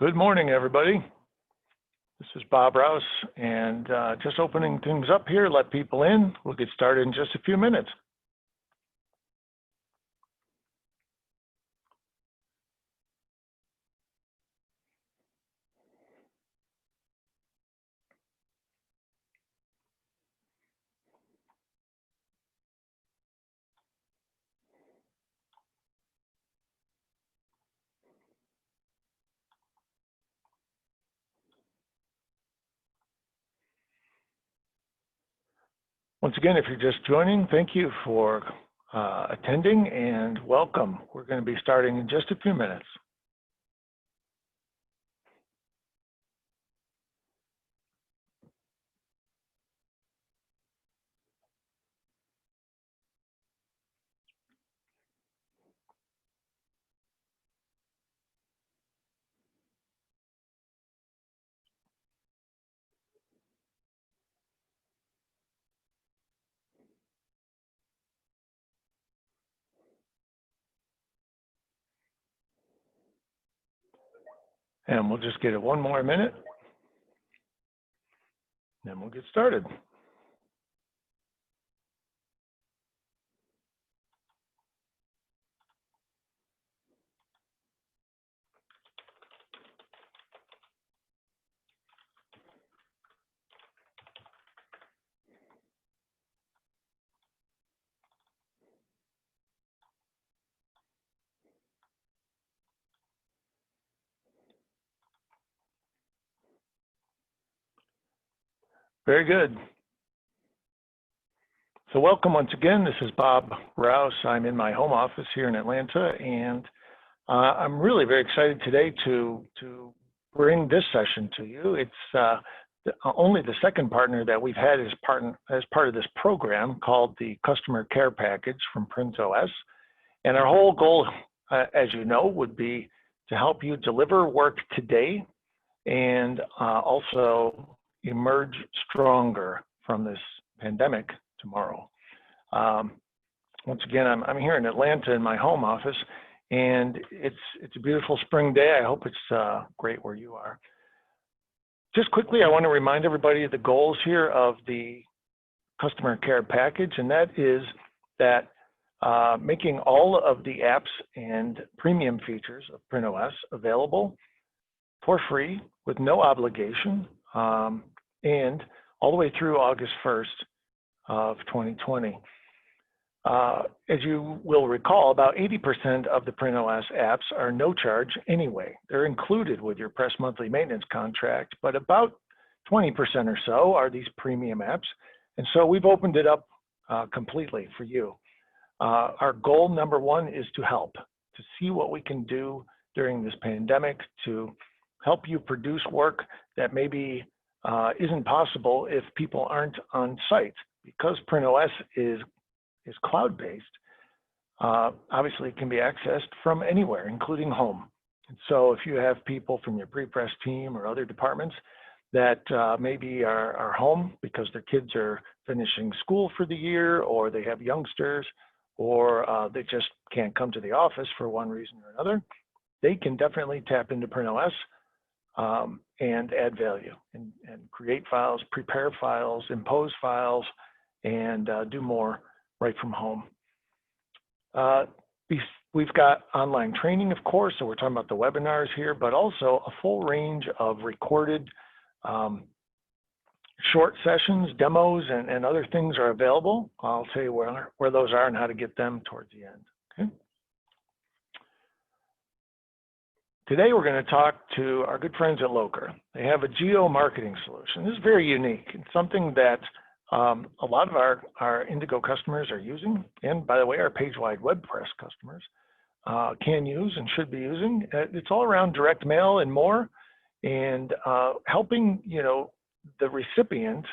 Good morning, everybody. This is Bob Raus, and just opening things up here, let people in. We'll get started in just a few minutes. Once again, if you're just joining, thank you for attending and welcome. We're going to be starting in just a few minutes. And we'll just get it one more minute, then we'll get started. Very good. So welcome once again. This is Bob Raus. I'm in my home office here in Atlanta, and I'm really very excited today to bring this session to you. It's only the second partner that we've had as part of this program called the Customer Care Package from PrintOS. And our whole goal, as you know, would be to help you deliver work today and also emerge stronger from this pandemic tomorrow. Once again, I'm here in Atlanta in my home office, and it's a beautiful spring day. I hope it's great where you are. Just quickly, I want to remind everybody of the goals here of the Customer Care Package, and that is that making all of the apps and premium features of PrintOS available for free with no obligation, and all the way through August 1st of 2020. As you will recall, about 80% of the PrintOS apps are no charge anyway. They're included with your Press Monthly Maintenance contract, but about 20% or so are these premium apps. And so we've opened it up completely for you. Our goal number one is to help, to see what we can do during this pandemic to help you produce work that maybe isn't possible if people aren't on site. Because PrintOS is cloud-based, obviously it can be accessed from anywhere, including home. And so if you have people from your pre-press team or other departments that maybe are home because their kids are finishing school for the year, or they have youngsters, or they just can't come to the office for one reason or another, they can definitely tap into PrintOS and add value and create files, prepare files, impose files, and do more right from home. We've got online training, of course, so we're talking about the webinars here, but also a full range of recorded short sessions, demos, and other things are available. I'll tell you where those are and how to get them towards the end. Okay. Today, we're going to talk to our good friends at locr. They have a geo-marketing solution. This is very unique. It's something that a lot of our Indigo customers are using, and by the way, our page-wide WordPress customers can use and should be using. It's all around direct mail and more, and helping the recipient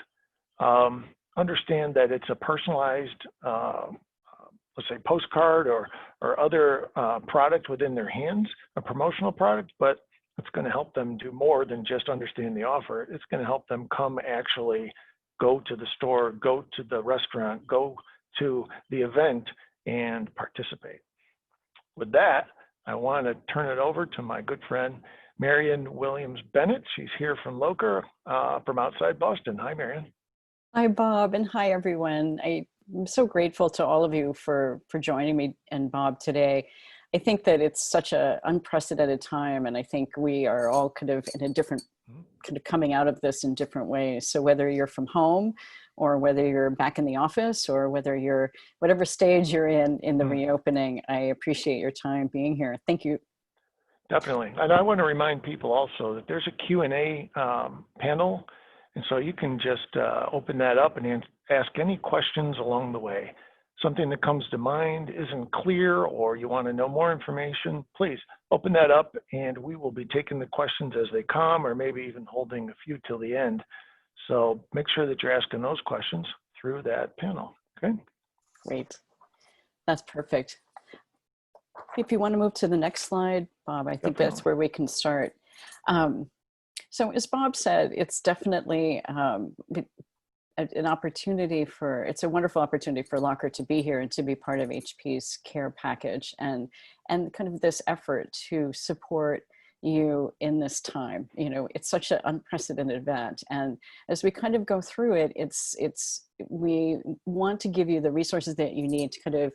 understand that it's a personalized, let's say, postcard or other product within their hands, a promotional product, but it's going to help them do more than just understand the offer. It's going to help them come actually go to the store, go to the restaurant, go to the event and participate. With that, I want to turn it over to my good friend, Marion Williams-Bennett. She's here from locr from outside Boston. Hi, Marion. Hi, Bob, and hi, everyone. I'm so grateful to all of you for joining me and Bob today. I think that it's such an unprecedented time, and I think we are all kind of in a different, kind of coming out of this in different ways. So whether you're from home, or whether you're back in the office, or whether you're, whatever stage you're in the reopening, I appreciate your time being here. Thank you. Definitely. And I want to remind people also that there's a Q&A panel. And so you can just open that up and ask any questions along the way. Something that comes to mind isn't clear, or you want to know more information, please open that up and we will be taking the questions as they come, or maybe even holding a few till the end. So make sure that you're asking those questions through that panel, okay? Great. That's perfect. If you want to move to the next slide, Bob, I think that's where we can start. So as Bob said, it's definitely an opportunity for, it's a wonderful opportunity for locr to be here and to be part of HP's care package and kind of this effort to support you in this time. You know, it's such an unprecedented event. And as we kind of go through it, we want to give you the resources that you need to kind of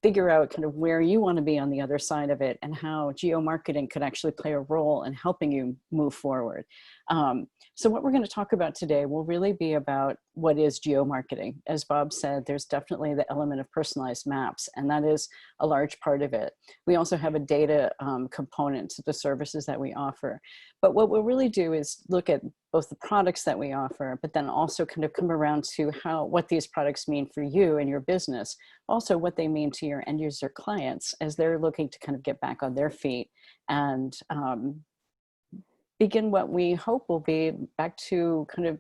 figure out kind of where you want to be on the other side of it, and how geomarketing could actually play a role in helping you move forward. So what we're going to talk about today will really be about what is geomarketing. As Bob said, there's definitely the element of personalized maps, and that is a large part of it. We also have a data component to the services that we offer. But what we'll really do is look at both the products that we offer, but then also kind of come around to what these products mean for you and your business, also what they mean to your end user clients as they're looking to kind of get back on their feet and begin what we hope will be back to kind of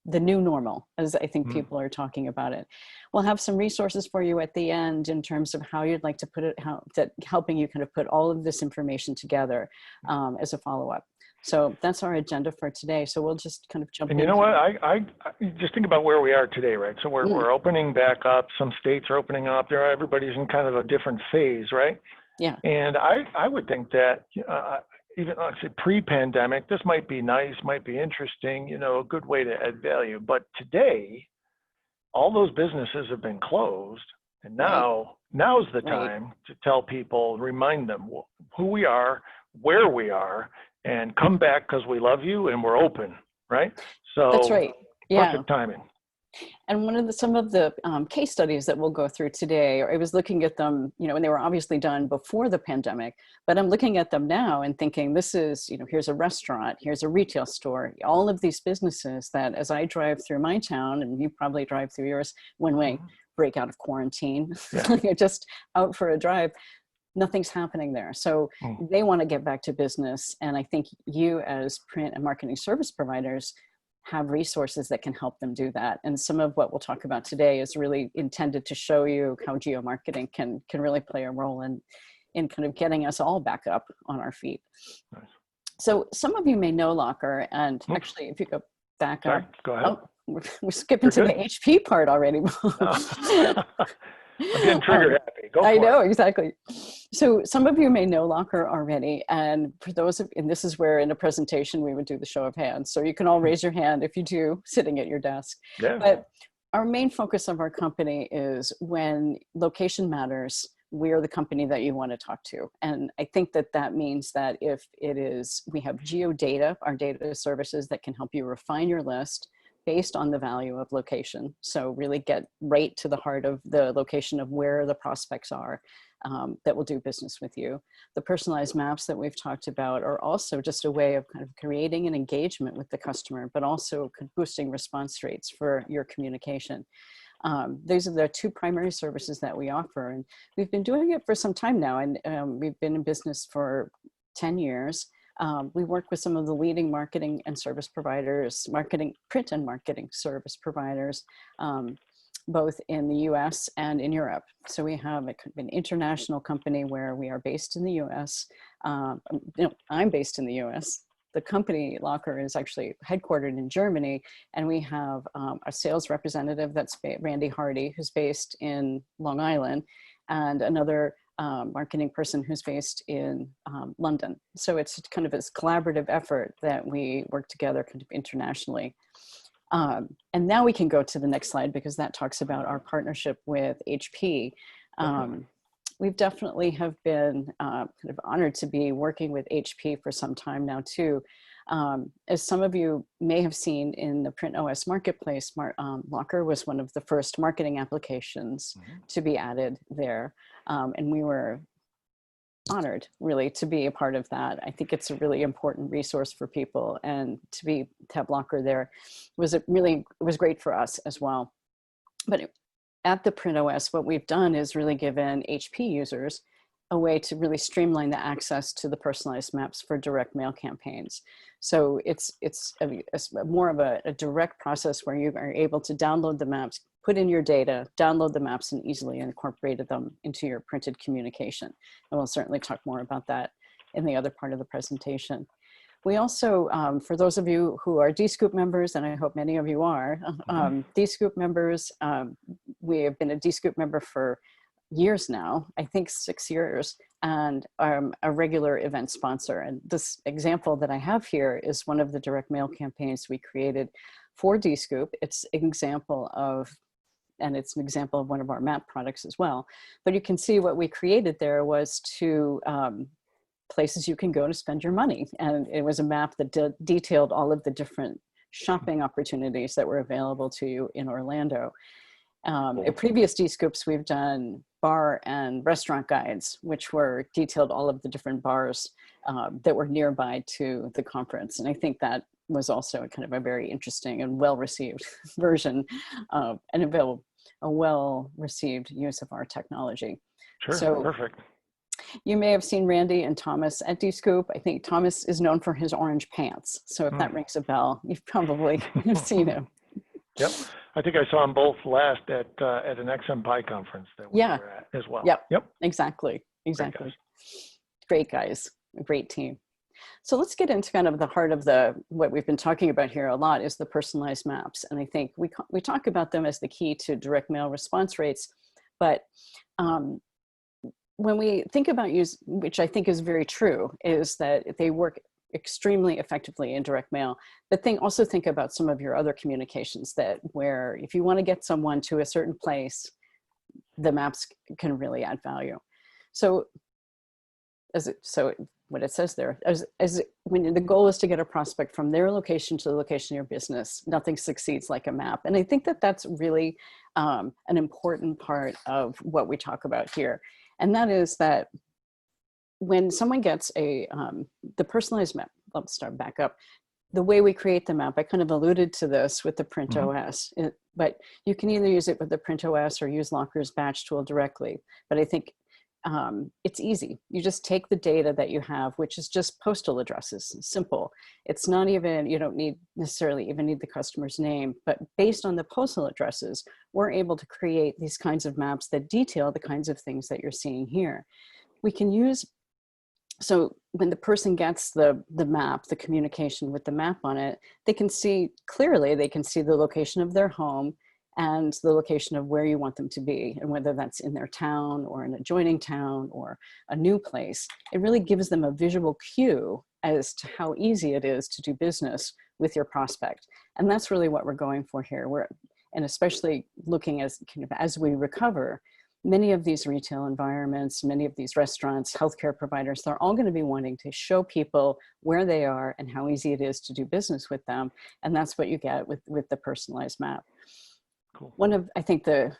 the new normal, as I think people are talking about it. We'll have some resources for you at the end in terms of how you'd like to put it, helping you kind of put all of this information together as a follow-up. So that's our agenda for today. So we'll just kind of jump in. And you know what, I just think about where we are today, right? So we're opening back up. Some states are opening up. Everybody's in kind of a different phase, right? Yeah. And I would think that even like I said, pre-pandemic, this might be nice, might be interesting, you know, a good way to add value. But today, all those businesses have been closed, and now's the time to tell people, remind them who we are, where we are, and come back because we love you and we're open, right? So that's right. Yeah. Perfect timing. And some of the case studies that we'll go through today, I was looking at them, you know, and they were obviously done before the pandemic, but I'm looking at them now and thinking, this is, you know, here's a restaurant, here's a retail store, all of these businesses that as I drive through my town, and you probably drive through yours when we break out of quarantine, just out for a drive, nothing's happening there. So they want to get back to business. And I think you as print and marketing service providers have resources that can help them do that. And some of what we'll talk about today is really intended to show you how geomarketing can really play a role in kind of getting us all back up on our feet. Nice. So some of you may know locr, and actually if you go back up. Go ahead. We're skipping to the HP part already. I'm getting trigger happy. Go for it. I know, exactly. So some of you may know locr already, and for those of, and this is where in a presentation we would do the show of hands. So you can all raise your hand if you do, sitting at your desk. Yeah. But our main focus of our company is when location matters, we're the company that you want to talk to. And I think that means that if it is, we have geo-data, our data services that can help you refine your list based on the value of location. So really get right to the heart of the location of where the prospects are that will do business with you. The personalized maps that we've talked about are also just a way of kind of creating an engagement with the customer, but also boosting response rates for your communication. These are the two primary services that we offer, and we've been doing it for some time now, and we've been in business for 10 years. We work with some of the leading marketing and service providers, print and marketing service providers, both in the US and in Europe. So we have an international company where we are based in the US. I'm based in the US. The company locr is actually headquartered in Germany, and we have a sales representative that's Randy Hardy, who's based in Long Island, and another marketing person who's based in London. So it's kind of this collaborative effort that we work together kind of internationally. And now we can go to the next slide because that talks about our partnership with HP. We've definitely have been kind of honored to be working with HP for some time now too. As some of you may have seen in the PrintOS marketplace, locr was one of the first marketing applications to be added there. And we were honored really to be a part of that. I think it's a really important resource for people, and to have locr there was great for us as well. But at the PrintOS, what we've done is really given HP users a way to really streamline the access to the personalized maps for direct mail campaigns. So it's more of a direct process where you are able to download the maps, put in your data, download the maps, and easily incorporate them into your printed communication. And we'll certainly talk more about that in the other part of the presentation. We also, for those of you who are DScoop members, and I hope many of you are, DScoop members, we have been a DScoop member for years now, I think 6 years, and a regular event sponsor. And this example that I have here is one of the direct mail campaigns we created for DScoop. It's an example of, and it's an example of one of our map products as well. But you can see what we created there was to places you can go to spend your money. And it was a map that detailed all of the different shopping opportunities that were available to you in Orlando. At previous DScoops, we've done bar and restaurant guides, which were detailed all of the different bars that were nearby to the conference. And I think that was also kind of a very interesting and well-received version and a well-received use of our technology. Sure, so, perfect. You may have seen Randy and Thomas at DScoop. I think Thomas is known for his orange pants. So if that rings a bell, you've probably seen him. Yep. I think I saw them both last at an XMPie conference that we were at as well. Yep. Exactly. Great guys. A great team. So let's get into kind of the heart of what we've been talking about here a lot is the personalized maps. And I think we talk about them as the key to direct mail response rates, but when we think about use, which I think is very true, is that they work extremely effectively in direct mail, but also think about some of your other communications where if you want to get someone to a certain place, the maps can really add value. So what it says there, when the goal is to get a prospect from their location to the location of your business, nothing succeeds like a map. And I think that that's really an important part of what we talk about here. And that is that when someone gets the personalized map, let's start back up. The way we create the map, I kind of alluded to this with the PrintOS, but you can either use it with the PrintOS or use locr's batch tool directly. But I think it's easy. You just take the data that you have, which is just postal addresses, simple. It's not even, you don't necessarily even need the customer's name, but based on the postal addresses, we're able to create these kinds of maps that detail the kinds of things that you're seeing here. We can use, so when the person gets the map, the communication with the map on it, they can see clearly, they can see the location of their home and the location of where you want them to be, and whether that's in their town or an adjoining town or a new place. It really gives them a visual cue as to how easy it is to do business with your prospect. And that's really what we're going for here. And especially looking as we recover, many of these retail environments, many of these restaurants, healthcare providers, they're all going to be wanting to show people where they are and how easy it is to do business with them. And that's what you get with the personalized map. Cool. One of, I think the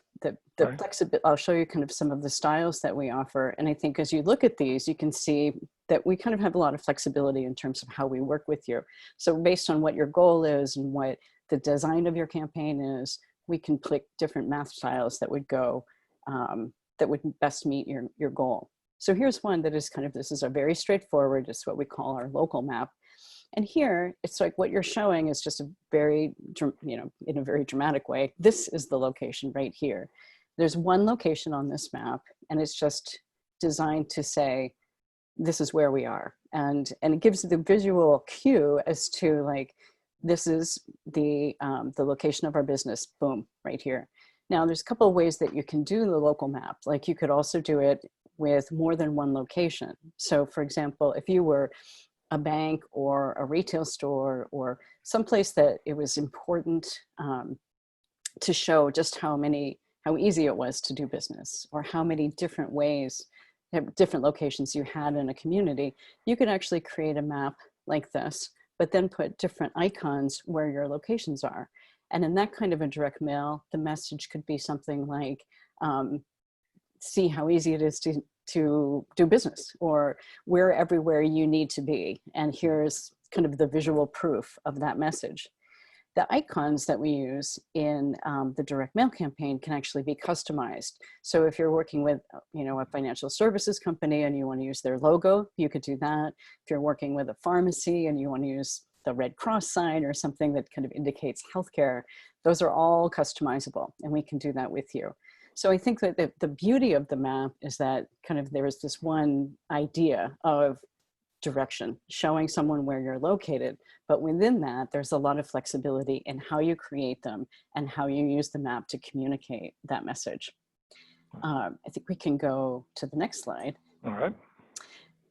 flexibility, I'll show you kind of some of the styles that we offer. And I think as you look at these, you can see that we kind of have a lot of flexibility in terms of how we work with you. So based on what your goal is and what the design of your campaign is, we can click different math styles that would go, that would best meet your goal. So here's one that is kind of, this is a very straightforward, it's what we call our local map. And here, it's like what you're showing is just a very, in a very dramatic way, this is the location right here. There's one location on this map, and it's just designed to say, this is where we are. And it gives the visual cue as to like, this is the location of our business, boom, right here. Now, there's a couple of ways that you can do the local map. Like you could also do it with more than one location. So for example, if you were a bank or a retail store or someplace that it was important to show just how easy it was to do business, or how many different ways, different locations you had in a community, you could actually create a map like this, but then put different icons where your locations are. And in that kind of a direct mail, the message could be something like, see how easy it is to do business, or we're everywhere you need to be. And here's kind of the visual proof of that message. The icons that we use in the direct mail campaign can actually be customized. So if you're working with, a financial services company and you want to use their logo, you could do that. If you're working with a pharmacy and you want to use the Red Cross sign or something that kind of indicates healthcare, those are all customizable, and we can do that with you. So I think that the beauty of the map is that kind of there is this one idea of direction, showing someone where you're located, but within that, there's a lot of flexibility in how you create them and how you use the map to communicate that message. I think we can go to the next slide. All right.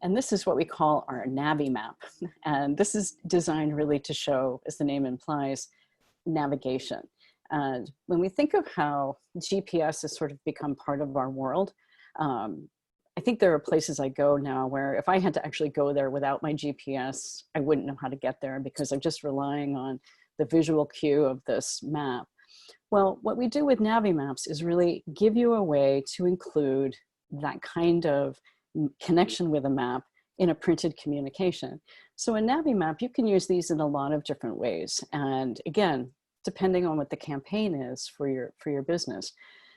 And this is what we call our Navi Map. And this is designed really to show, as the name implies, navigation. And when we think of how GPS has sort of become part of our world, I think there are places I go now where if I had to actually go there without my GPS, I wouldn't know how to get there because I'm just relying on the visual cue of this map. Well, what we do with Navi Maps is really give you a way to include that kind of connection with a map in a printed communication. So in Navi Map, you can use these in a lot of different ways. And again, depending on what the campaign is for your business.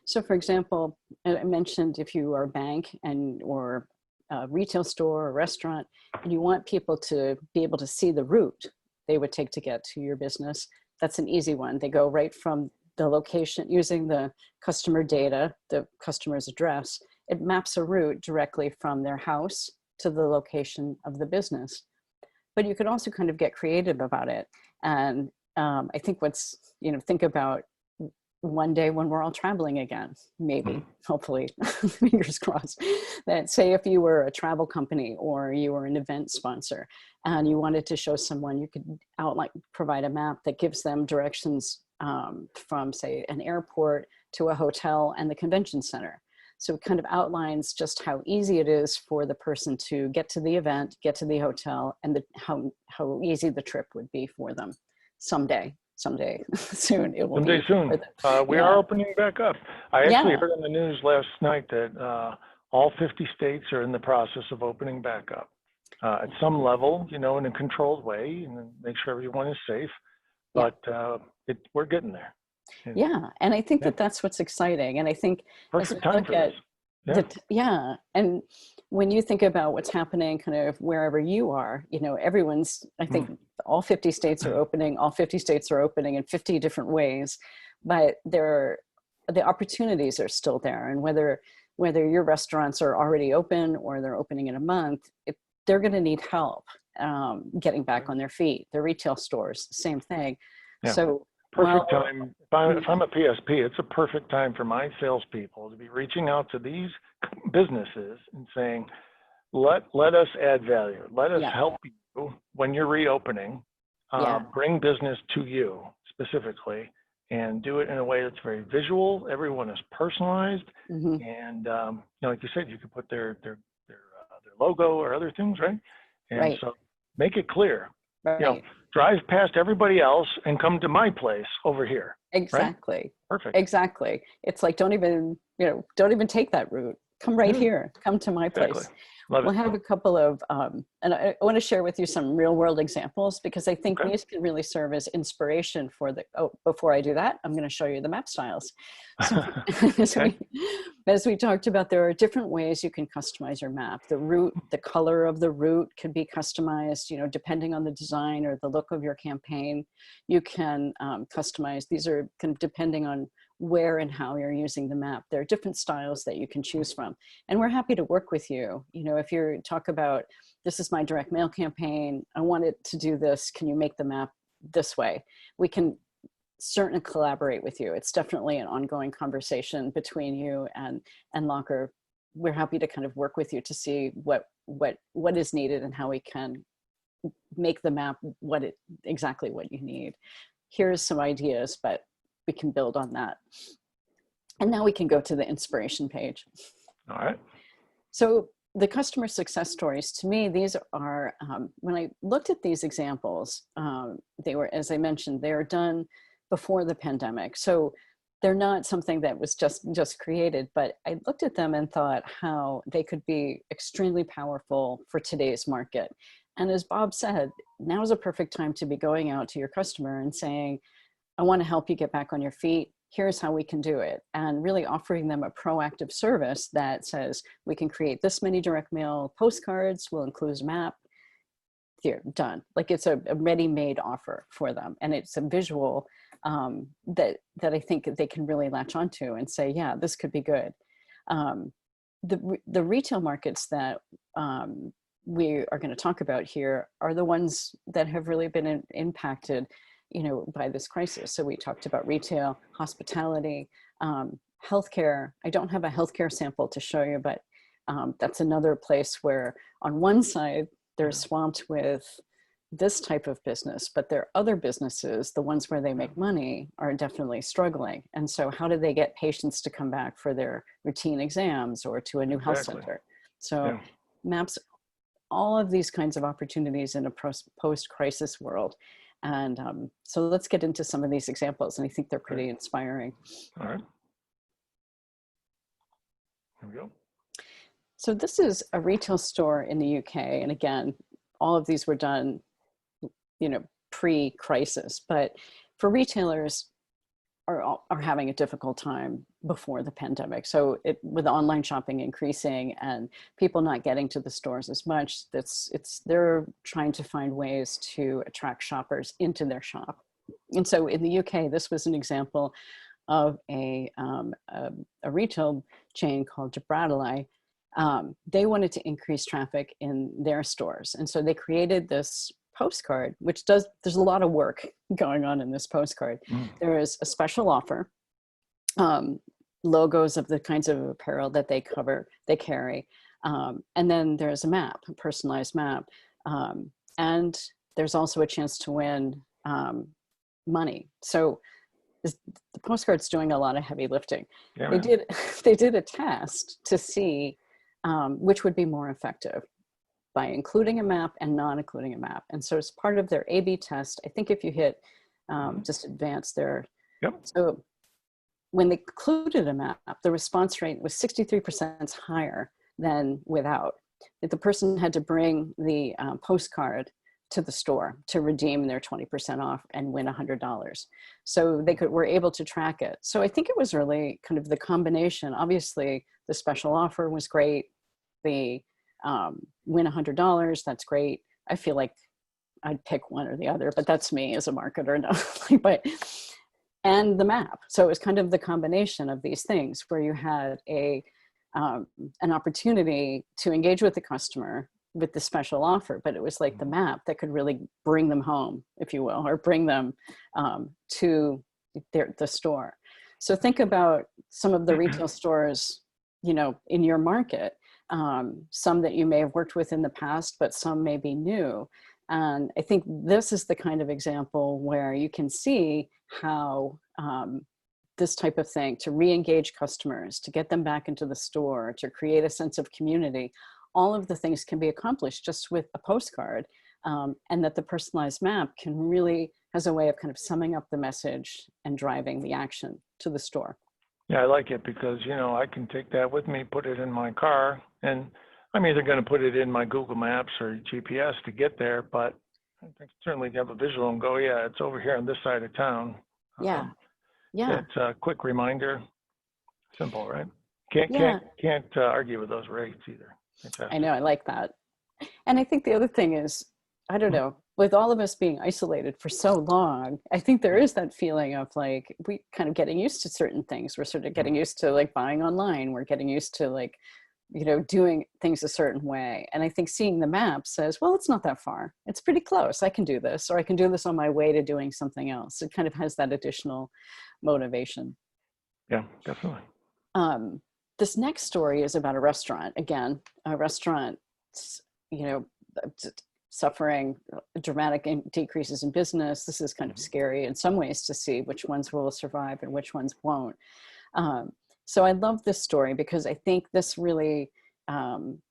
So for example, I mentioned if you are a bank or a retail store or restaurant, and you want people to be able to see the route they would take to get to your business, that's an easy one. They go right from the location using the customer data, the customer's address. It maps a route directly from their house to the location of the business. But you could also kind of get creative about it. And I think think about one day when we're all traveling again, maybe, hopefully, fingers crossed, that say if you were a travel company or you were an event sponsor and you wanted to show someone, you could provide a map that gives them directions from, say, an airport to a hotel and the convention center. So it kind of outlines just how easy it is for the person to get to the event, get to the hotel, and how easy the trip would be for them. Someday soon it will be. Someday soon. We are opening back up. I actually heard on the news last night that all 50 states are in the process of opening back up at some level, in a controlled way, and make sure everyone is safe. But we're getting there. And I think that's what's exciting. And I think perfect time for this. And when you think about what's happening kind of wherever you are, everyone's, I think all 50 states are opening in 50 different ways, but the opportunities are still there. And whether your restaurants are already open or they're opening in a month, they're going to need help getting back on their feet. The retail stores, same thing. Yeah. So perfect time. If I'm a PSP, it's a perfect time for my salespeople to be reaching out to these businesses and saying, let us add value. Let us help you when you're reopening, bring business to you specifically, and do it in a way that's very visual. Everyone is personalized. And like you said, you could put their logo or other things, right? And so make it clear. Right. Drive past everybody else and come to my place over here. Exactly. Right? Perfect. Exactly. It's like, don't even take that route. Come right here. Come to my place. We'll have a couple of, and I want to share with you some real world examples because I think these can really serve as inspiration for before I do that, I'm going to show you the map styles. So, as we talked about, there are different ways you can customize your map. The route, the color of the route can be customized, depending on the design or the look of your campaign. You can customize, these are kind of depending on where and how you're using the map. There are different styles that you can choose from. And we're happy to work with you. If you talk about, this is my direct mail campaign, I want it to do this, can you make the map this way? We can certainly collaborate with you. It's definitely an ongoing conversation between you and locr we're happy to kind of work with you to see what is needed and how we can make the map exactly what you need. Here's some ideas, but we can build on that. And now we can go to the inspiration page. All right. So the customer success stories, to me, these are, when I looked at these examples, they were, as I mentioned, they are done before the pandemic. So they're not something that was just created, but I looked at them and thought how they could be extremely powerful for today's market. And as Bob said, now is a perfect time to be going out to your customer and saying, I want to help you get back on your feet. Here's how we can do it. And really offering them a proactive service that says, we can create this many direct mail postcards, we'll include a map. Here, done. Like it's a ready-made offer for them. And it's a visual that I think they can really latch onto and say, yeah, this could be good. The retail markets that we are going to talk about here are the ones that have really been impacted, by this crisis. So we talked about retail, hospitality, healthcare. I don't have a healthcare sample to show you, but that's another place where on one side, they're swamped with this type of business, but their other businesses, the ones where they make money, are definitely struggling. And so how do they get patients to come back for their routine exams or to a new health center? So maps all of these kinds of opportunities in a post-crisis world. And so let's get into some of these examples, and I think they're pretty inspiring. All right. Here we go. So this is a retail store in the UK. And again, all of these were done, pre-crisis, but for retailers are having a difficult time before the pandemic. So with online shopping increasing and people not getting to the stores as much, they're trying to find ways to attract shoppers into their shop. And so in the UK, this was an example of a retail chain called Gibraltar. They wanted to increase traffic in their stores. And so they created this postcard, there's a lot of work going on in this postcard. There is a special offer, logos of the kinds of apparel that they carry. And then there's a map, a personalized map. And there's also a chance to win money. So the postcard's doing a lot of heavy lifting. Yeah, they did a test to see which would be more effective, by including a map and not including a map. And so as part of their A/B test, I think if you hit just advance there. Yep. So when they included a map, the response rate was 63% higher than without. That the person had to bring the postcard to the store to redeem their 20% off and win $100. So they were able to track it. So I think it was really kind of the combination. Obviously, the special offer was great. The win $100, that's great. I feel like I'd pick one or the other, but that's me as a marketer. No. And the map. So it was kind of the combination of these things where you had an opportunity to engage with the customer with the special offer, but it was like the map that could really bring them home, if you will, or bring them to the store. So think about some of the retail stores, in your market. Some that you may have worked with in the past, but some may be new. And I think this is the kind of example where you can see how this type of thing, to re-engage customers, to get them back into the store, to create a sense of community, all of the things can be accomplished just with a postcard, and that the personalized map has a way of kind of summing up the message and driving the action to the store. Yeah, I like it because, I can take that with me, put it in my car, and I'm either going to put it in my Google Maps or GPS to get there, but I can certainly have a visual and go, yeah, it's over here on this side of town. Yeah. It's a quick reminder. Simple, right? Can't argue with those rates either. Fantastic. I know, I like that. And I think the other thing is, I don't know, with all of us being isolated for so long, I think there is that feeling of like, we kind of getting used to certain things. We're sort of getting used to like buying online. We're getting used to like, doing things a certain way. And I think seeing the map says, well, it's not that far. It's pretty close. I can do this, or I can do this on my way to doing something else. It kind of has that additional motivation. Yeah, definitely. this next story is about a restaurant. Again, a restaurant, you know, suffering dramatic decreases in business. This is kind of scary in some ways to see which ones will survive and which ones won't. So I love this story because I think this really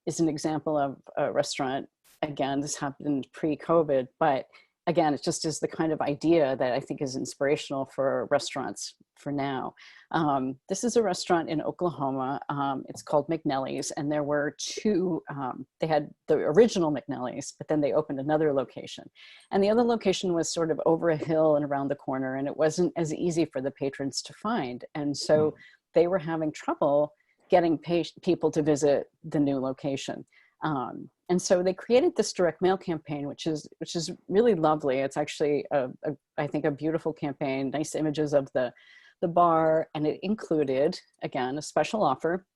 is an example of a restaurant. Again, this happened pre-COVID, but again, it just is the kind of idea that I think is inspirational for restaurants for now. This is a restaurant in Oklahoma. It's called McNelly's, and there were two, they had the original McNelly's, but then they opened another location. And the other location was sort of over a hill and around the corner, and it wasn't as easy for the patrons to find. And so they were having trouble getting people to visit the new location. And so they created this direct mail campaign, which is really lovely. It's actually, I think, a beautiful campaign, nice images of the bar, and it included, again, a special offer.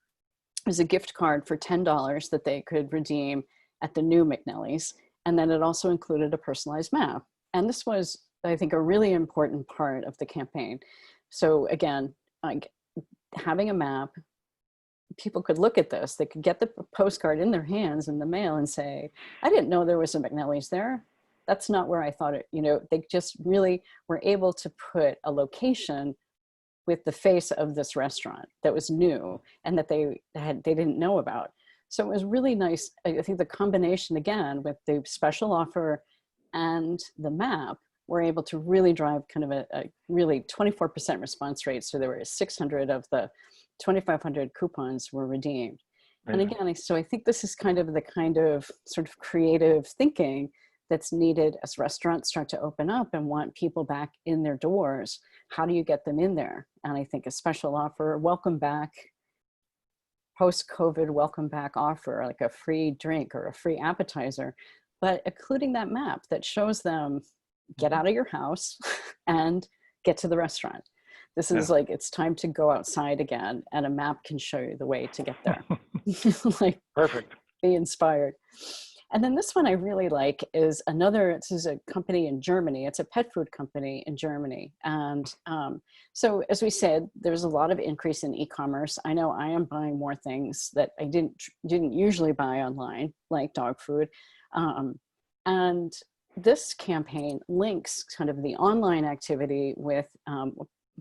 It was a gift card for $10 that they could redeem at the new McNelly's. And then it also included a personalized map. And this was, I think, a really important part of the campaign. So again, like having a map, people could look at this, they could get the postcard in their hands in the mail and say, I didn't know there was a McNelly's there. That's not where I thought it, you know, they just really were able to put a location with the face of this restaurant that was new and that they didn't know about. So it was really nice. I think the combination, again, with the special offer and the map, were able to really drive kind of a really 24% response rate. So there were 600 of the 2,500 coupons were redeemed. And again, so I think this is kind of the kind of sort of creative thinking that's needed as restaurants start to open up and want people back in their doors. How do you get them in there? And I think a special offer, welcome back, post-COVID welcome back offer, like a free drink or a free appetizer, but including that map that shows them get out of your house and get to the restaurant. This is like, it's time to go outside again, and a map can show you the way to get there. Like, perfect. Be inspired. And then this one I really like is this is a company in Germany. It's a pet food company in Germany. And so as we said, there's a lot of increase in e-commerce. I know I am buying more things that I didn't usually buy online, like dog food. And this campaign links kind of the online activity with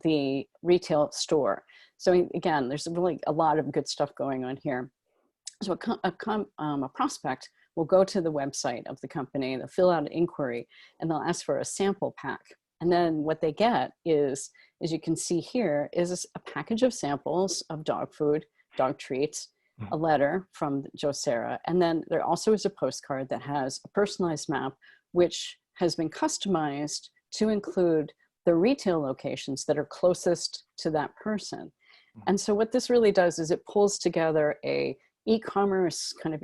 the retail store. So again, there's really a lot of good stuff going on here. So a prospect will go to the website of the company, they'll fill out an inquiry, and they'll ask for a sample pack. And then what they get is, as you can see here, is a package of samples of dog food, dog treats, a letter from Josera, and then there also is a postcard that has a personalized map, which has been customized to include the retail locations that are closest to that person. And so what this really does is it pulls together a e-commerce kind of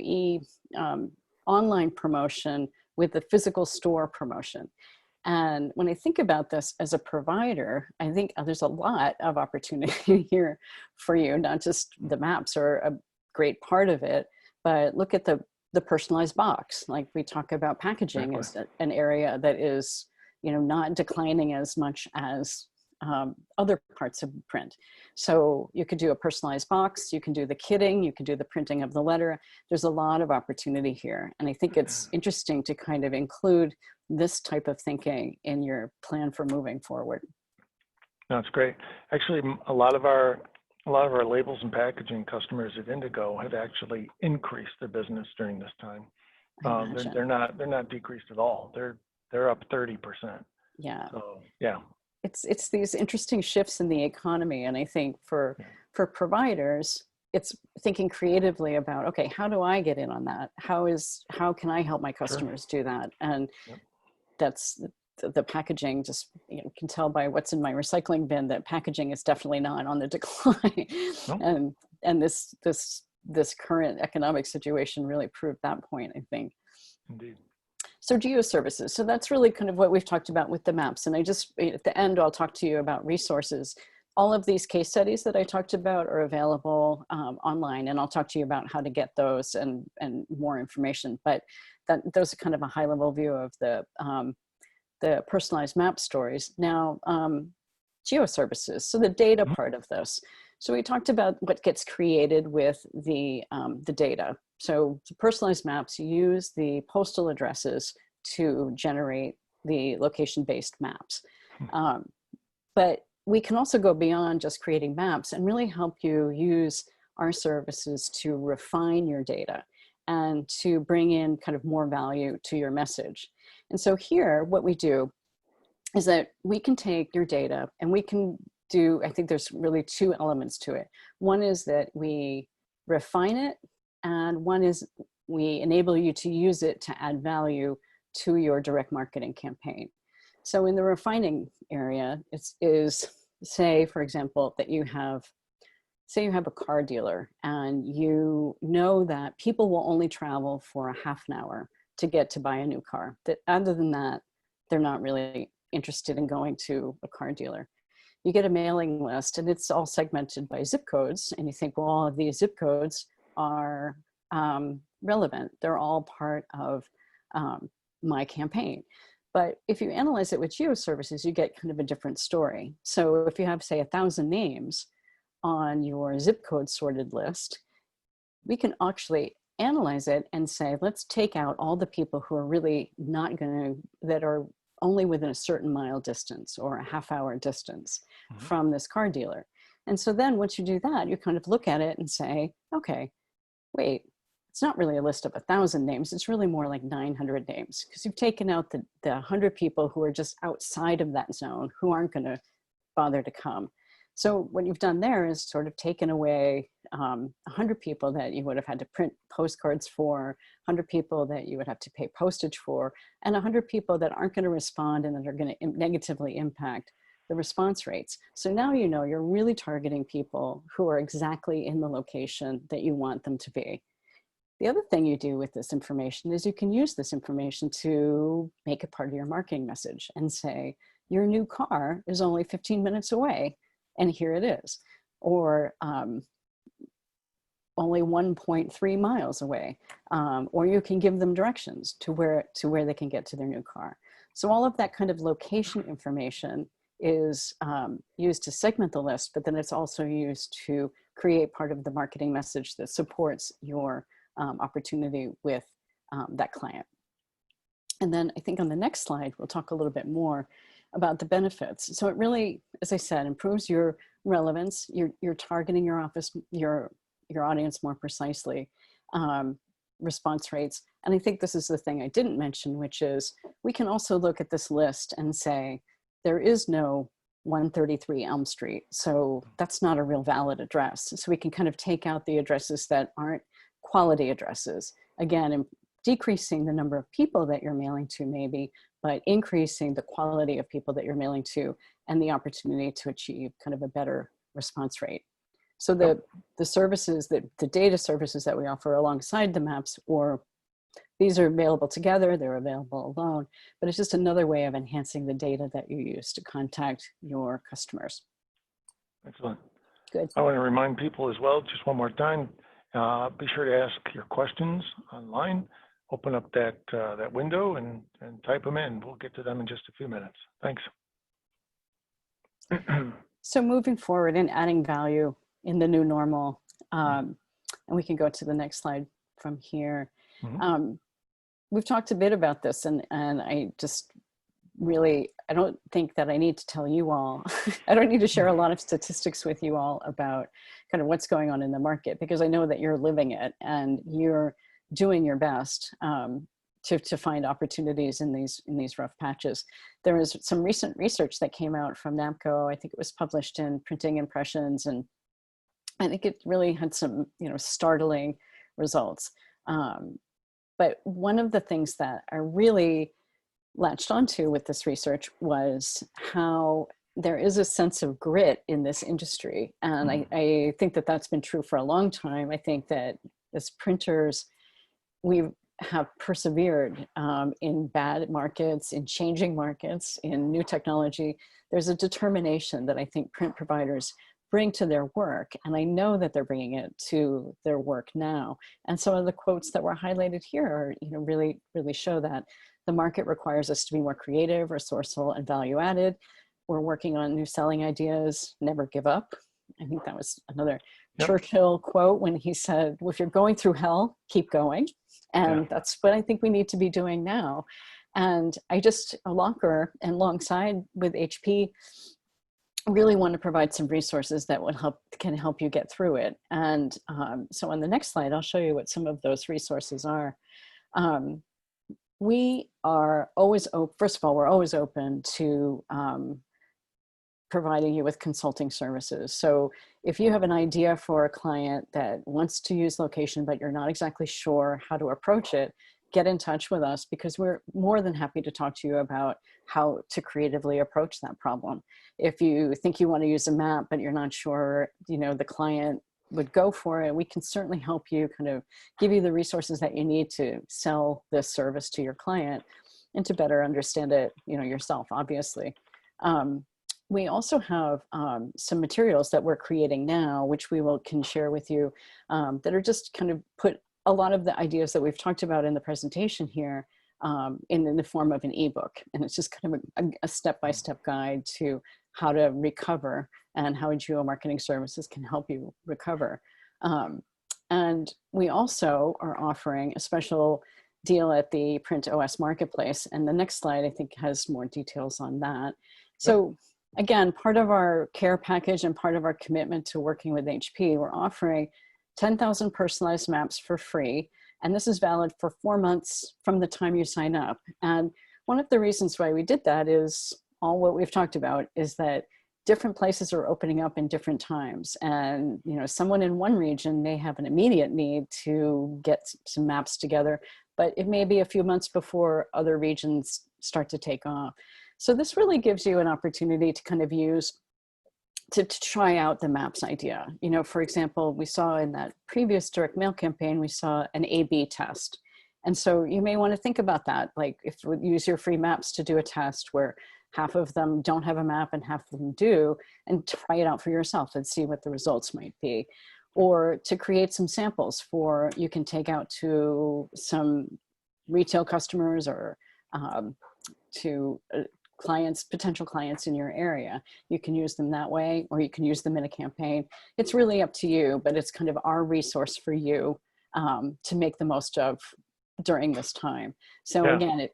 online promotion with the physical store promotion. And when I think about this as a provider, I think there's a lot of opportunity here for you. Not just the maps are a great part of it, but look at the personalized box. Like we talk about packaging as an area that is, you know, not declining as much as other parts of print. So you could do a personalized box, you can do the kitting, you can do the printing of the letter. There's a lot of opportunity here. And I think it's interesting to kind of include this type of thinking in your plan for moving forward. That's great. Actually, a lot of our labels and packaging customers at Indigo have actually increased their business during this time. They're not decreased at all. They're up 30%. Yeah. So yeah. It's these interesting shifts in the economy, and I think for providers, it's thinking creatively about, okay, how do I get in on that? How can I help my customers do that? And that's the packaging. Just, you know, can tell by what's in my recycling bin that packaging is definitely not on the decline. And this current economic situation really proved that point, I think. Indeed. So Geo Services, so that's really kind of what we've talked about with the maps. And I just, at the end, I'll talk to you about resources. All of these case studies that I talked about are available online, and I'll talk to you about how to get those and more information. But those are kind of a high level view of the personalized map stories. Now, Geo Services, so the data part of this. So we talked about what gets created with the data. So to personalized maps, you use the postal addresses to generate the location-based maps. But we can also go beyond just creating maps and really help you use our services to refine your data and to bring in kind of more value to your message. And so here, what we do is that we can take your data and we can do, I think there's really two elements to it. One is that we refine it, and one is we enable you to use it to add value to your direct marketing campaign. So in the refining area, is say, for example, that you have, say you have a car dealer and you know that people will only travel for a half an hour to get to buy a new car. That other than that, they're not really interested in going to a car dealer. You get a mailing list and it's all segmented by zip codes, and you think, well, all of these zip codes are relevant. They're all part of my campaign. But if you analyze it with Geo Services, you get kind of a different story. So if you have, say, 1,000 names on your zip code sorted list, we can actually analyze it and say, let's take out all the people who are really not going to, that are only within a certain mile distance or a half-hour distance from this car dealer. And so then once you do that, you kind of look at it and say, okay, wait, it's not really a list of 1,000 names. It's really more like 900 names, because you've taken out the 100 people who are just outside of that zone who aren't going to bother to come. So what you've done there is sort of taken away 100 people that you would have had to print postcards for, 100 people that you would have to pay postage for, and 100 people that aren't going to respond and that are going to negatively impact the response rates. So now you know you're really targeting people who are exactly in the location that you want them to be. The other thing you do with this information is you can use this information to make it part of your marketing message and say, your new car is only 15 minutes away, and here it is. Or only 1.3 miles away. Or you can give them directions to where they can get to their new car. So all of that kind of location information is used to segment the list, but then it's also used to create part of the marketing message that supports your opportunity with that client. And then I think on the next slide, we'll talk a little bit more about the benefits. So it really, as I said, improves your relevance. You're targeting your audience more precisely, response rates. And I think this is the thing I didn't mention, which is we can also look at this list and say, there is no 133 Elm Street. So that's not a real valid address. So we can kind of take out the addresses that aren't quality addresses. Again, decreasing the number of people that you're mailing to maybe, but increasing the quality of people that you're mailing to and the opportunity to achieve kind of a better response rate. So the services, the data services that we offer alongside the maps, or these are available together, they're available alone, but it's just another way of enhancing the data that you use to contact your customers. Excellent. Good. I want to remind people as well, just one more time, be sure to ask your questions online. Open up that window and type them in. We'll get to them in just a few minutes. Thanks. So moving forward and adding value in the new normal, and we can go to the next slide from here. We've talked a bit about this, and I just really, I don't think that I need to tell you all, I don't need to share a lot of statistics with you all about kind of what's going on in the market, because I know that you're living it and you're doing your best to find opportunities in these rough patches. There was some recent research that came out from NAPCO. I think it was published in Printing Impressions, and I think it really had some, startling results. But one of the things that I really latched onto with this research was how there is a sense of grit in this industry. And I think that that's been true for a long time. I think that as printers, we have persevered in bad markets, in changing markets, in new technology. There's a determination that I think print providers bring to their work, and I know that they're bringing it to their work now. And some of the quotes that were highlighted here are, really show that the market requires us to be more creative, resourceful, and value added. We're working on new selling ideas, never give up. I think that was another Yep. Churchill quote when he said, well, if you're going through hell, keep going. And that's what I think we need to be doing now. And I just, locr and alongside with HP, really want to provide some resources that can help you get through it. And so on the next slide, I'll show you what some of those resources are. We are always, first of all, we're always open to providing you with consulting services. So if you have an idea for a client that wants to use location, but you're not exactly sure how to approach it, get in touch with us, because we're more than happy to talk to you about how to creatively approach that problem. If you think you want to use a map, but you're not sure, the client would go for it, we can certainly help you kind of give you the resources that you need to sell this service to your client and to better understand it, yourself, obviously. We also have some materials that we're creating now, which we can share with you, that are just kind of put a lot of the ideas that we've talked about in the presentation here in the form of an ebook. And it's just kind of a step-by-step guide to how to recover and how geomarketing services can help you recover. And we also are offering a special deal at the PrintOS Marketplace. And the next slide, I think, has more details on that. So again, part of our care package and part of our commitment to working with HP, we're offering 10,000 personalized maps for free. And this is valid for 4 months from the time you sign up. And one of the reasons why we did that is all what we've talked about is that different places are opening up in different times. And someone in one region may have an immediate need to get some maps together, but it may be a few months before other regions start to take off. So this really gives you an opportunity to kind of to try out the maps idea. For example, we saw in that previous direct mail campaign, we saw an A/B test. And so you may want to think about that. Like if you use your free maps to do a test where half of them don't have a map and half of them do, and try it out for yourself and see what the results might be. Or to create some samples you can take out to retail customers or to potential clients in your area. You can use them that way, or you can use them in a campaign. It's really up to you, but it's kind of our resource for you to make the most of during this time. So again,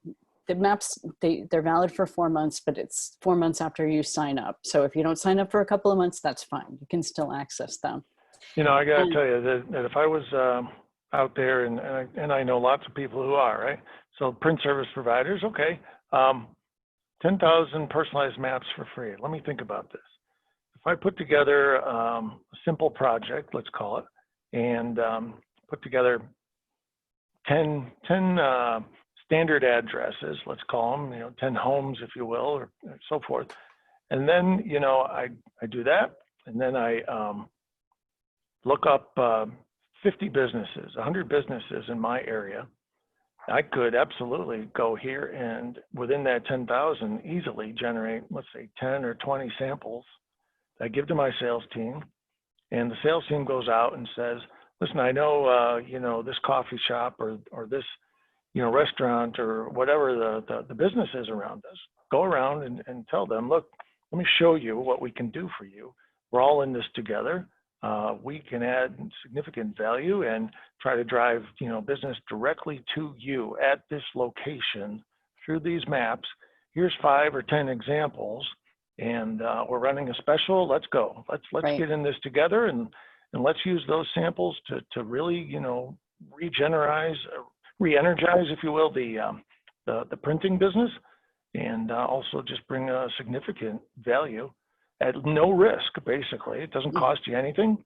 the maps, they're valid for 4 months, but it's 4 months after you sign up. So if you don't sign up for a couple of months, that's fine. You can still access them. I got to tell you that if I was out there, and I know lots of people who are, right? So print service providers, okay. 10,000 personalized maps for free. Let me think about this. If I put together a simple project, let's call it, and put together 10 standard addresses, let's call them, 10 homes, if you will, or so forth. And then, I do that, and then I look up 50 businesses, 100 businesses in my area. I could absolutely go here and within that 10,000 easily generate, let's say 10 or 20 samples that I give to my sales team. And the sales team goes out and says, listen, I know, this coffee shop or this, restaurant or whatever the business is around us. Go around and tell them, look, let me show you what we can do for you. We're all in this together. We can add significant value and try to drive, business directly to you at this location through these maps. Here's 5 or 10 examples, and we're running a special. Let's go. Let's get in this together, and let's use those samples to really, re-energize, if you will, the printing business, and also just bring a significant value at no risk, basically. It doesn't cost you anything.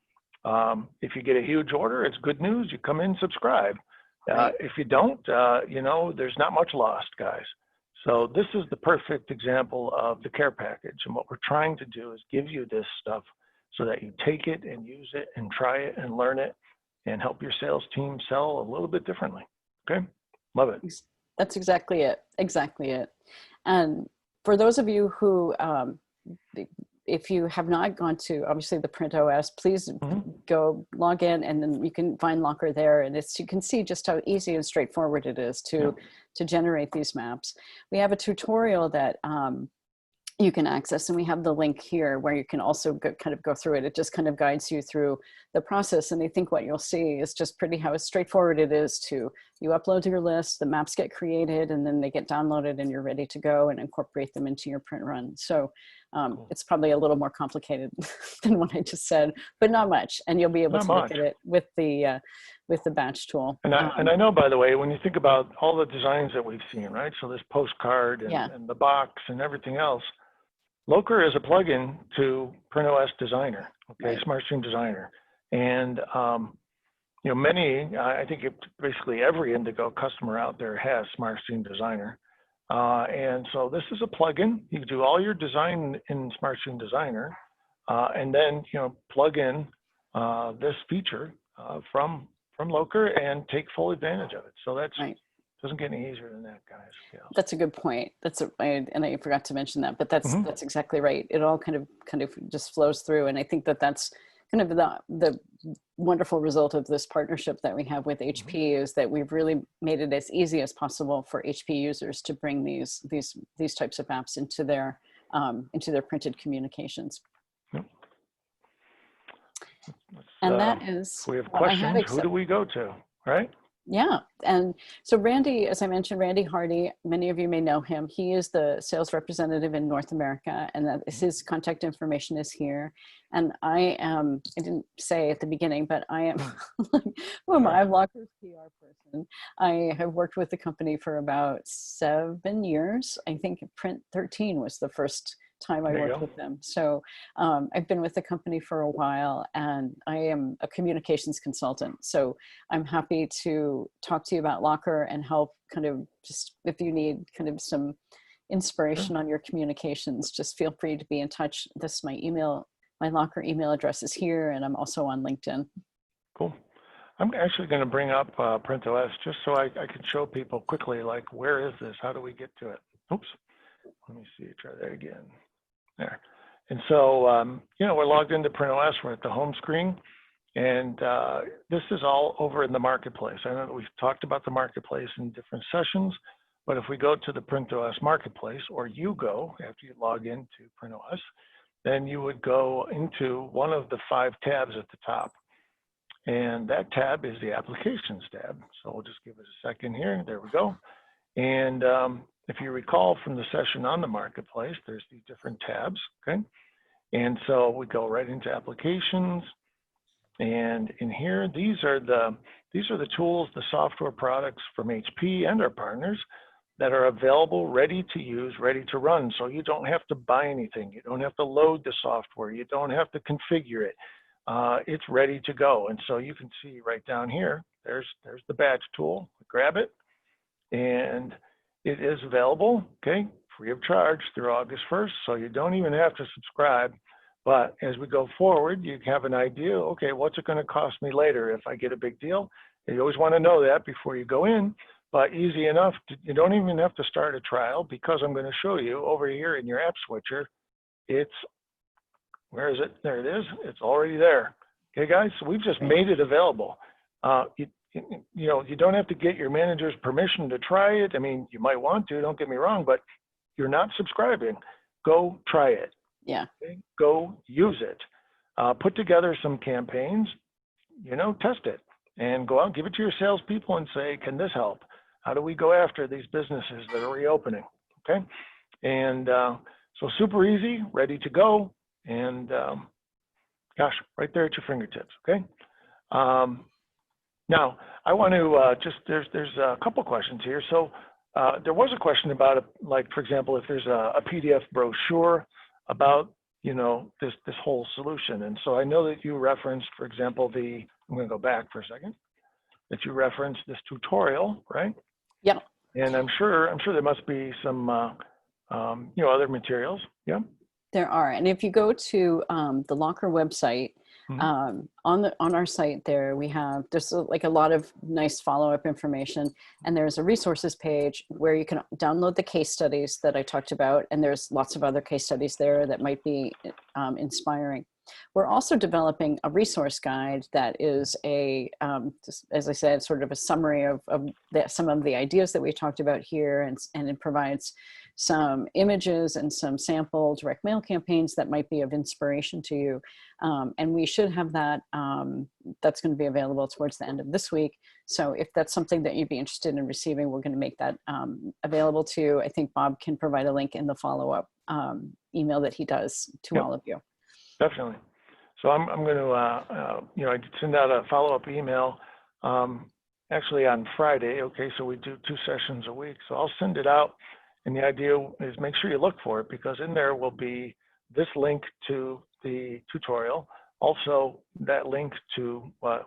If you get a huge order, it's good news. You come in, subscribe. If you don't, there's not much lost, guys. So this is the perfect example of the care package. And what we're trying to do is give you this stuff so that you take it and use it and try it and learn it and help your sales team sell a little bit differently. Okay? Love it. That's exactly it. Exactly it. And for those of you who, if you have not gone to, obviously, the PrintOS, please go log in, and then you can find locr there. And you can see just how easy and straightforward it is to generate these maps. We have a tutorial that you can access. And we have the link here where you can also kind of go through it. It just kind of guides you through the process. And I think what you'll see is just pretty how straightforward it is to, you upload to your list, the maps get created, and then they get downloaded and you're ready to go and incorporate them into your print run. So it's probably a little more complicated than what I just said, but not much. And you'll be able to look at it with the batch tool. And I know, by the way, when you think about all the designs that we've seen, right? So this postcard and the box and everything else, locr is a plugin to PrintOS Designer, okay, right. SmartStream Designer. And, you know, I think basically every Indigo customer out there has SmartStream Designer. And so this is a plugin. You can do all your design in SmartStream Designer, and then, you know, plug in this feature from locr and take full advantage of it. So that's right. Doesn't get any easier than that, guys. Yeah. That's a good point. And I forgot to mention that, but that's exactly right. It all kind of just flows through, and I think that's kind of the wonderful result of this partnership that we have with HP is that we've really made it as easy as possible for HP users to bring these types of apps into their printed communications. Yep. And that is, we have questions. Who do we go to, right? Yeah. And so Randy, as I mentioned, Randy Hardy, many of you may know him. He is the sales representative in North America, and that is, his contact information is here. And I didn't say at the beginning, but I am I'm locr's PR person. I have worked with the company for about 7 years. I think Print 13 was the first time I worked with them. So I've been with the company for a while, and I am a communications consultant. So I'm happy to talk to you about locr and help kind of just, if you need kind of some inspiration on your communications, just feel free to be in touch. This is my email, my locr email address is here, and I'm also on LinkedIn. Cool. I'm actually going to bring up PrintOS just so I can show people quickly, like, where is this? How do we get to it? Oops. Let me see, try that again. There. And so, you know, we're logged into PrintOS, we're at the home screen, and this is all over in the marketplace. I know that we've talked about the marketplace in different sessions, but if we go to the PrintOS marketplace, or you go after you log into PrintOS, then you would go into one of the 5 tabs at the top. And that tab is the applications tab. So we'll just give it a second here. There we go. And if you recall from the session on the marketplace, there's these different tabs, okay? And so we go right into applications, and in here, these are the tools, the software products from HP and our partners that are available, ready to use, ready to run. So you don't have to buy anything, you don't have to load the software, you don't have to configure it. It's ready to go. And so you can see right down here, there's the batch tool. Grab it, and it is available, okay, free of charge through August 1st, so you don't even have to subscribe. But as we go forward, you have an idea, okay, what's it going to cost me later if I get a big deal? You always want to know that before you go in, but easy enough. You don't even have to start a trial, because I'm going to show you over here in your app switcher. Where is it? There it is. It's already there. Okay, guys, so we've just made it available. You know, you don't have to get your manager's permission to try it. I mean, you might want to, don't get me wrong, but you're not subscribing. Go try it. Yeah. Okay? Go use it. Put together some campaigns, you know, test it, and go out, give it to your salespeople and say, can this help? How do we go after these businesses that are reopening? Okay. And so super easy, ready to go. And gosh, right there at your fingertips. Okay. Now, I want to there's a couple questions here. So there was a question about, like, for example, if there's a PDF brochure about, you know, this whole solution. And so I know that you referenced, for example, I'm going to go back for a second, that you referenced this tutorial, right? Yeah. And I'm sure there must be some, you know, other materials. Yeah. There are. And if you go to the locr website, on our site there, there's like a lot of nice follow-up information, and there's a resources page where you can download the case studies that I talked about, and there's lots of other case studies there that might be inspiring. We're also developing a resource guide that is just, as I said, sort of a summary of some of the ideas that we talked about here, and it provides some images and some sample direct mail campaigns that might be of inspiration to you. And we should have that, that's going to be available towards the end of this week. So if that's something that you'd be interested in receiving, we're going to make that available to you. I think Bob can provide a link in the follow-up email that he does to all of you. Definitely. So I'm going to, I did send out a follow-up email actually on Friday. Okay, so we do 2 sessions a week. So I'll send it out. And the idea is make sure you look for it, because in there will be this link to the tutorial. Also, that link to what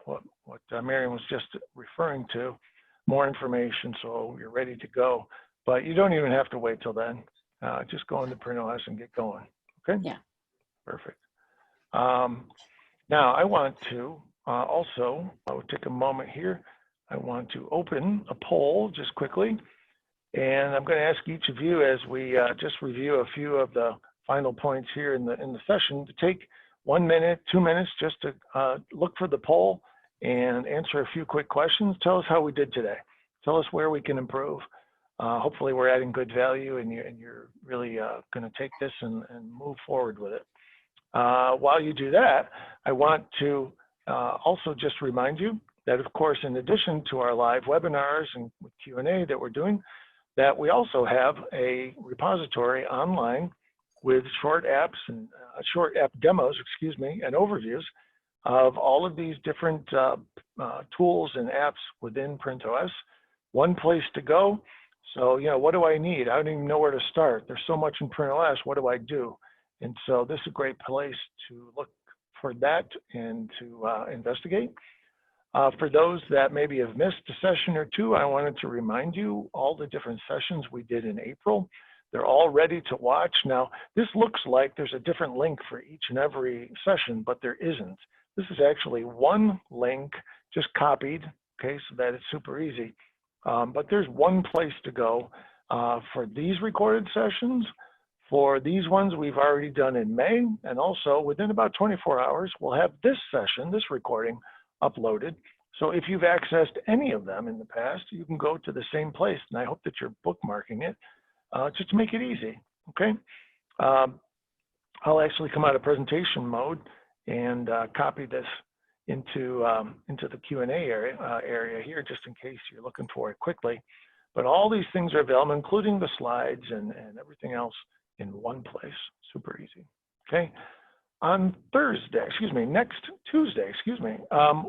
Marion was just referring to, more information, so you're ready to go. But you don't even have to wait till then. Just go into PrintOS and get going. Okay? Yeah. Perfect. Now, I want to also, I will take a moment here. I want to open a poll just quickly. And I'm going to ask each of you, as we just review a few of the final points here in the session, to take 1 minute, 2 minutes, just to look for the poll and answer a few quick questions. Tell us how we did today. Tell us where we can improve. Hopefully we're adding good value, and you're really going to take this and move forward with it. While you do that, I want to also just remind you that, of course, in addition to our live webinars and Q&A that we're doing, that we also have a repository online with short apps and short app demos, and overviews of all of these different tools and apps within PrintOS. One place to go. So, what do I need? I don't even know where to start. There's so much in PrintOS. What do I do? And so this is a great place to look for that and to investigate. For those that maybe have missed a session or two, I wanted to remind you all the different sessions we did in April. They're all ready to watch. Now, this looks like there's a different link for each and every session, but there isn't. This is actually one link just copied, okay, so that it's super easy. But there's one place to go for these recorded sessions. For these ones we've already done in May, and also within about 24 hours, we'll have this session, this recording, uploaded. So if you've accessed any of them in the past, you can go to the same place, and I hope that you're bookmarking it just to make it easy, okay? I'll actually come out of presentation mode and copy this into the Q&A area here, just in case you're looking for it quickly. But all these things are available, including the slides and everything else, in one place. Super easy, okay? On next Tuesday,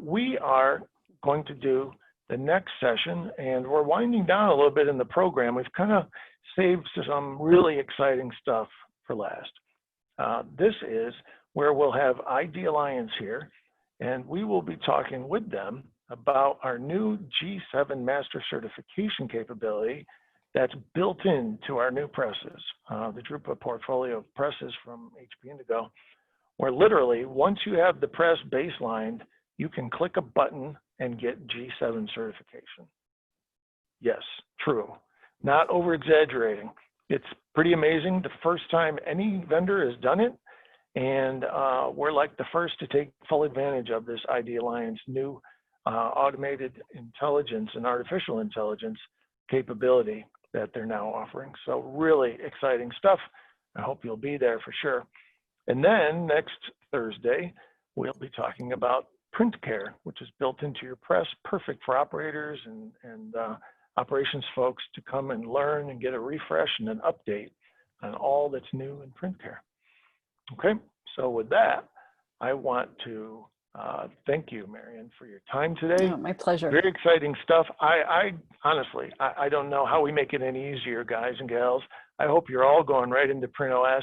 we are going to do the next session, and we're winding down a little bit in the program. We've kind of saved some really exciting stuff for last. This is where we'll have ID Alliance here, and we will be talking with them about our new G7 master certification capability that's built into our new presses, the Drupa portfolio of presses from HP Indigo, where literally once you have the press baselined, you can click a button and get G7 certification. Yes, true. Not over exaggerating. It's pretty amazing. The first time any vendor has done it, and we're like the first to take full advantage of this ID Alliance new automated intelligence and artificial intelligence capability that they're now offering. So really exciting stuff. I hope you'll be there for sure. And then next Thursday, we'll be talking about PrintCare, which is built into your press, perfect for operators and operations folks to come and learn and get a refresh and an update on all that's new in PrintCare. Okay, so with that, I want to thank you, Marion, for your time today. Oh, my pleasure. Very exciting stuff. I honestly, I don't know how we make it any easier, guys and gals. I hope you're all going right into PrintOS,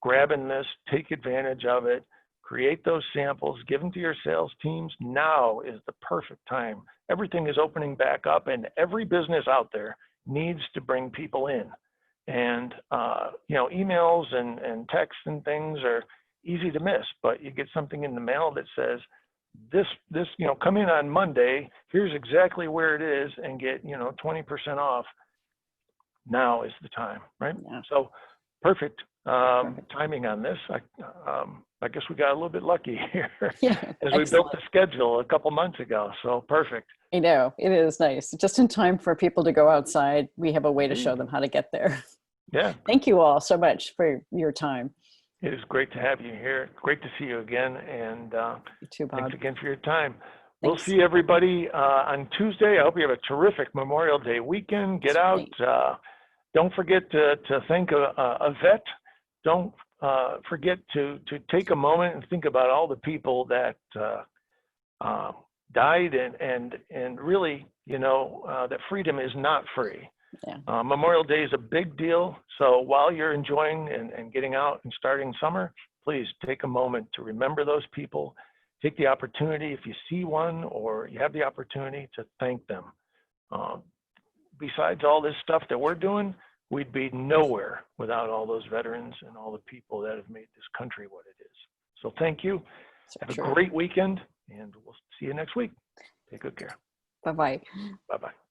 grabbing this, take advantage of it, create those samples, give them to your sales teams. Now is the perfect time. Everything is opening back up, and every business out there needs to bring people in. And emails and texts and things are easy to miss, but you get something in the mail that says, this, come in on Monday, here's exactly where it is, and get, 20% off. Now is the time, right? Yeah. So perfect timing on this. I guess we got a little bit lucky here Yeah, as we built the schedule a couple months ago. So perfect. I know, it is nice. Just in time for people to go outside. We have a way to show them how to get there. Yeah. Thank you all so much for your time. It is great to have you here. Great to see you again. And You too, Bob. thanks again for your time. Thanks. We'll see everybody on Tuesday. I hope you have a terrific Memorial Day weekend. Get out. Don't forget to thank a vet. Don't forget to take a moment and think about all the people that died and really, you know, that freedom is not free. Yeah. Memorial Day is a big deal. So while you're enjoying and getting out and starting summer, please take a moment to remember those people. Take the opportunity, if you see one or you have the opportunity, to thank them. Besides all this stuff that we're doing, we'd be nowhere without all those veterans and all the people that have made this country what it is. So thank you. Have a great weekend, and we'll see you next week. Take good care. Bye-bye. Bye-bye.